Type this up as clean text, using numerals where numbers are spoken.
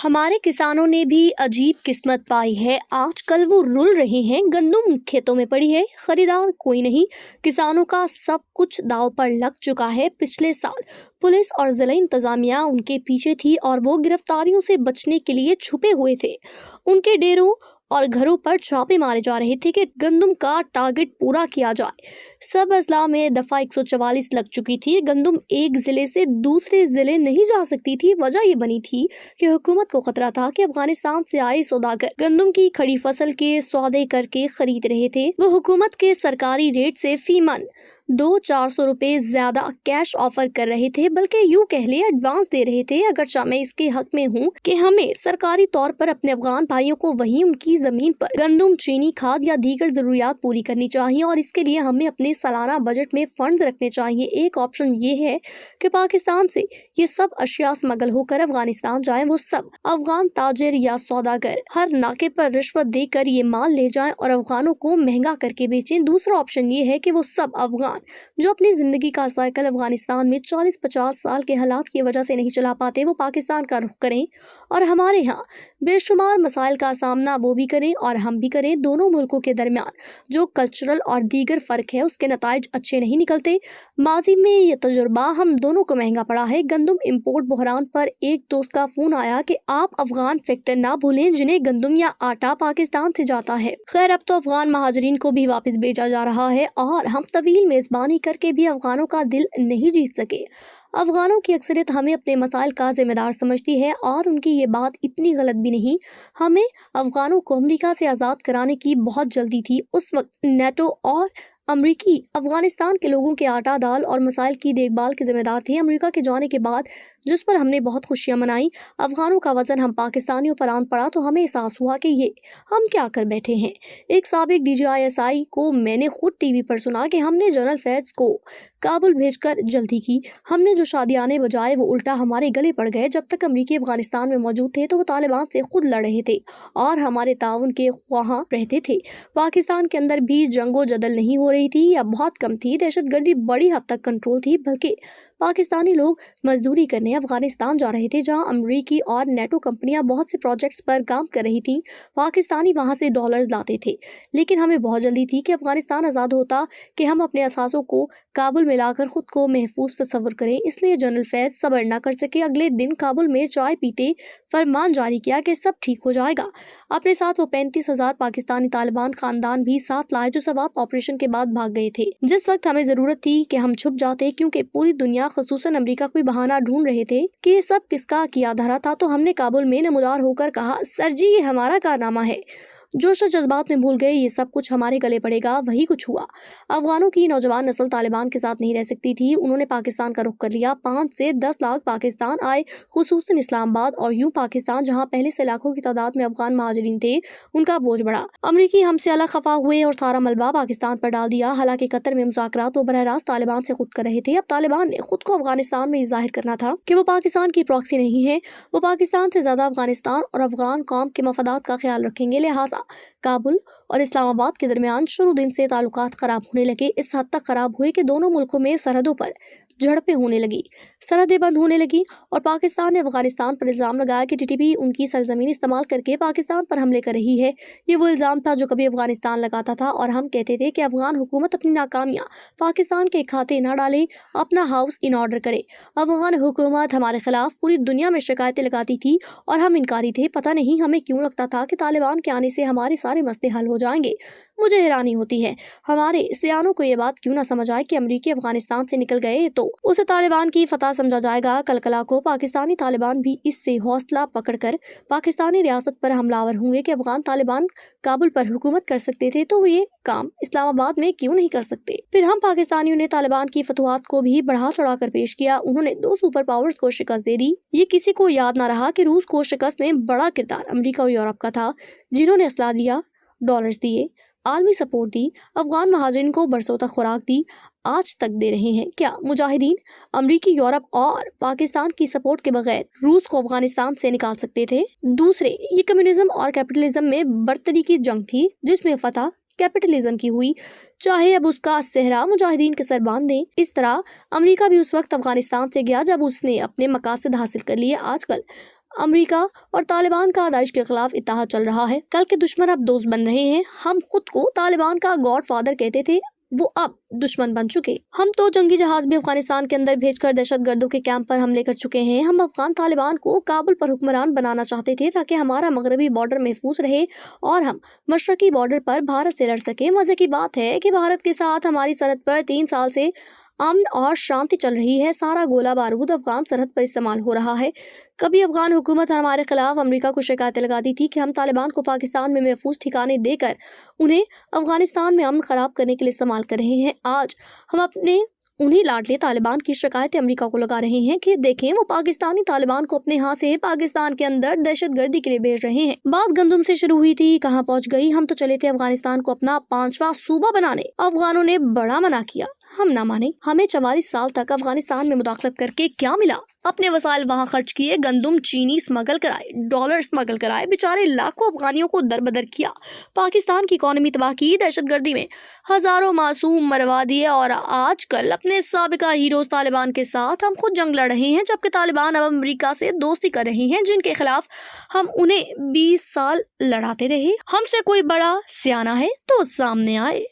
हमारे किसानों ने भी अजीब किस्मत पाई है। आजकल वो रुल रहे हैं, गंदम खेतों में पड़ी है, खरीदार कोई नहीं। किसानों का सब कुछ दांव पर लग चुका है। पिछले साल पुलिस और जिला इंतजामिया उनके पीछे थी और वो गिरफ्तारियों से बचने के लिए छुपे हुए थे। उनके डेरों और घरों पर छापे मारे जा रहे थे कि गंदम का टारगेट पूरा किया जाए। सब अजला में दफा 144 लग चुकी थी। गंदम एक जिले से दूसरे जिले नहीं जा सकती थी। वजह ये बनी थी कि हुकूमत को खतरा था कि अफगानिस्तान से आए सौदागर गंदम की खड़ी फसल के सौदे करके खरीद रहे थे। वो हुकूमत के सरकारी रेट से फी मन 200-400 रुपए ज्यादा कैश ऑफर कर रहे थे, बल्कि यूं कह ले एडवांस दे रहे थे। अगरचा मैं इसके हक में हूँ कि हमें सरकारी तौर पर अपने अफगान भाइयों को वहीं उनकी जमीन पर गंदम, चीनी, खाद या दीगर जरूरियात पूरी करनी चाहिए और इसके लिए हमें अपने सालाना बजट में फंड्स रखने चाहिए। एक ऑप्शन ये है कि पाकिस्तान से ये सब अशिया स्मगल होकर अफगानिस्तान जाएं। वो सब अफगान ताजिर या सौदागर हर नाके पर रिश्वत देकर ये माल ले जाएं और अफगानों को महंगा करके बेचें। दूसरा ऑप्शन ये है कि वो सब अफगान जो अपनी जिंदगी का साइकिल अफगानिस्तान में 40-50 साल के हालात की वजह से नहीं चला पाते, वो पाकिस्तान का रुख करें और हमारे यहाँ बेशुमार मसाइल का सामना वो भी करें और हम भी करें। दोनों मुल्कों के दरमियान जो कल्चरल और दीगर फर्क है उसके नताइज अच्छे नहीं निकलते। माजी में ये तजुर्बा हम दोनों को महंगा पड़ा है। गंदम इम्पोर्ट बहरान पर एक दोस्त का फोन आया कि आप अफगान फैक्टर ना भूलें जिन्हें गंदम या आटा पाकिस्तान से जाता है। खैर, अब तो अफगान महाजरीन को भी वापस भेजा जा रहा है और हम तवील मेजबानी करके भी अफगानों का दिल नहीं जीत सके। अफगानों की अक्सरियत हमें अपने मसाइल का जिम्मेदार समझती है और उनकी ये बात इतनी गलत भी नहीं। हमें अफगानों को अमेरिका से आज़ाद कराने की बहुत जल्दी थी। उस वक्त नेटो और अमरीकी अफगानिस्तान के लोगों के आटा, दाल और मसाइल की देखभाल के जिम्मेदार थे। अमेरिका के जाने के बाद जिस पर हमने बहुत खुशियां मनाई, अफगानों का वजन हम पाकिस्तानियों पर आन पड़ा तो हमें एहसास हुआ कि ये हम क्या कर बैठे हैं। एक साबिक DGISI को मैंने खुद टीवी पर सुना कि हमने जनरल फैज को काबुल भेजकर जल्दी की। हमने जो शादियाने बजाए वो उल्टा हमारे गले पड़ गए। जब तक अमरीकी अफगानिस्तान में मौजूद थे तो वो तालिबान से खुद लड़ रहे थे और हमारे ताउन के वहाँ रहते थे। पाकिस्तान के अंदर भी जंगो जदल नहीं हो रही थी या बहुत कम थी। दहशतगर्दी बड़ी हद तक कंट्रोल थी, बल्कि पाकिस्तानी लोग मजदूरी करने अफगानिस्तान जा रहे थे जहां अमरीकी और नेटो कंपनियां बहुत से प्रोजेक्ट्स पर काम कर रही थीं। पाकिस्तानी वहां से डॉलर्स लाते थे, लेकिन हमें बहुत जल्दी थी कि अफगानिस्तान आज़ाद होता कि हम अपने असासों को काबुल में लाकर खुद को महफूज तस्वर करें। इसलिए जनरल फैज सब्र न कर सके। अगले दिन काबुल में चाय पीते फरमान जारी किया कि सब ठीक हो जाएगा। अपने साथ वो 35,000 पाकिस्तानी तालिबान खानदान भी साथ लाए जो सवाब ऑपरेशन के बाद भाग गए थे। जिस वक्त हमें जरूरत थी कि हम छुप जाते, क्योंकि पूरी दुनिया खसूसन अमेरिका कोई बहाना ढूंढ रहे थे कि ये सब किसका किया धरा था, तो हमने काबुल में नमूदार होकर कहा, सर जी ये हमारा कारनामा है। जोश और जज्बात में भूल गए ये सब कुछ हमारे गले पड़ेगा। वही कुछ हुआ। अफगानों की नौजवान नस्ल तालिबान के साथ नहीं रह सकती थी। उन्होंने पाकिस्तान का रुख कर लिया। 5 से 10 लाख पाकिस्तान आए, खुसूसन इस्लामाबाद, और यूं पाकिस्तान जहां पहले से लाखों की तादाद में अफगान महाजरीन थे उनका बोझ बढ़ा। अमरीकी हमसे अलग खफा हुए और सारा मलबा पाकिस्तान पर डाल दिया। हालांकि कतर में मुज़ाकरात वो बरह रास्त तालिबान से खुद कर रहे थे। अब तालिबान ने खुद को अफगानिस्तान में जाहिर करना था कि वो पाकिस्तान की प्रॉक्सी नहीं है। वो पाकिस्तान से ज्यादा अफगानिस्तान और अफगान कौम के मफादात का ख्याल रखेंगे। लिहाजा काबुल और इस्लामाबाद के दरमियान शुरू दिन से ताल्लुकात खराब होने लगे। इस हद तक खराब हुए कि दोनों मुल्कों में सरहदों पर झड़पें होने लगी, सरहदें बंद होने लगी और पाकिस्तान ने अफगानिस्तान पर इल्जाम लगाया कि TTP उनकी सरजमीन इस्तेमाल करके पाकिस्तान पर हमले कर रही है। ये वो इल्जाम था जो कभी अफगानिस्तान लगाता था और हम कहते थे कि अफगान हुकूमत अपनी नाकामियां पाकिस्तान के खाते न डाले, अपना हाउस इन ऑर्डर करे। अफगान हुकूमत हमारे खिलाफ पूरी दुनिया में शिकायतें लगाती थी और हम इनकारी थे। पता नहीं हमें क्यों लगता था कि तालिबान के आने से हमारे सारे मसले हल हो जाएंगे। मुझे हैरानी होती है हमारे सियानों को ये बात क्यों ना समझ आए कि अमरीकी अफगानिस्तान से निकल गए तो उसे तालिबान की फतह समझा जाएगा। कलकला को पाकिस्तानी तालिबान भी इससे हौसला पकड़कर पाकिस्तानी रियासत पर हमलावर होंगे कि अफगान तालिबान काबुल पर हुकूमत कर सकते थे तो वो ये काम इस्लामाबाद में क्यों नहीं कर सकते। फिर हम पाकिस्तानियों ने तालिबान की फतवात को भी बढ़ा चढ़ा कर पेश किया। उन्होंने 2 सुपर पावर्स को शिकस्त दे दी। ये किसी को याद ना रहा कि रूस को शिकस्त में बड़ा किरदार अमेरिका और यूरोप का था, जिन्होंने असला दिया, डॉलर्स दिए, आलमी सपोर्ट दी, अफगान महाजरीन को बरसों तक खुराक दी, आज तक दे रहे हैं। क्या मुजाहिदीन अमरीकी, यूरोप और पाकिस्तान की सपोर्ट के बगैर रूस को अफगानिस्तान से निकाल सकते थे? दूसरे, ये कम्युनिज्म और कैपिटलिज्म में बर्तरी की जंग थी जिसमें फतह कैपिटलिज्म की हुई, चाहे अब उसका सेहरा मुजाहिदीन के सर बांध दें। इस तरह अमेरिका भी उस वक्त अफगानिस्तान से गया जब उसने अपने मकासद हासिल कर लिए। आजकल امریکہ اور طالبان کا داعش کے خلاف اتحاد چل رہا ہے۔ کل کے دشمن اب دوست بن رہے ہیں۔ ہم خود کو طالبان کا گاڈ فادر کہتے تھے، وہ اب دشمن بن چکے۔ ہم تو جنگی جہاز بھی افغانستان کے اندر بھیج کر دہشت گردوں کے کیمپ پر حملے کر چکے ہیں۔ ہم افغان طالبان کو کابل پر حکمران بنانا چاہتے تھے تاکہ ہمارا مغربی بارڈر محفوظ رہے اور ہم مشرقی بارڈر پر بھارت سے لڑ سکیں۔ مزے کی بات ہے کہ بھارت کے ساتھ ہماری سرحد پر 3 سال سے امن اور شانتی چل رہی ہے۔ سارا گولہ بارود افغان سرحد پر استعمال ہو رہا ہے۔ کبھی افغان حکومت ہمارے خلاف امریکہ کو شکایتیں لگاتی تھی کہ ہم طالبان کو پاکستان میں محفوظ ٹھکانے دے کر انہیں افغانستان میں امن خراب کرنے کے لیے استعمال کر رہے ہیں۔ آج ہم اپنے انہی لاڈلے طالبان کی شکایتیں امریکہ کو لگا رہے ہیں کہ دیکھیں وہ پاکستانی طالبان کو اپنے ہاں سے پاکستان کے اندر دہشت گردی کے لیے بھیج رہے ہیں۔ بات گندم سے شروع ہوئی تھی، کہاں پہنچ گئی؟ ہم تو چلے تھے افغانستان کو اپنا 5واں صوبہ بنانے۔ افغانوں نے بڑا منع کیا، ہم نہ مانے۔ ہمیں 44 سال تک افغانستان میں مداخلت کر کے کیا ملا؟ اپنے وسائل وہاں خرچ کیے، گندم چینی اسمگل کرائے، ڈالر اسمگل کرائے، بیچارے لاکھوں افغانیوں کو دربدر کیا، پاکستان کی اکانومی تباہ کی، دہشت گردی میں ہزاروں معصوم مروا دیے، اور آج کل اپنے سابقہ ہیروز طالبان کے ساتھ ہم خود جنگ لڑ رہے ہیں، جبکہ طالبان اب امریکہ سے دوستی کر رہے ہیں جن کے خلاف ہم انہیں 20 سال لڑاتے رہے۔ ہم سے کوئی بڑا سیانہ ہے تو سامنے آئے۔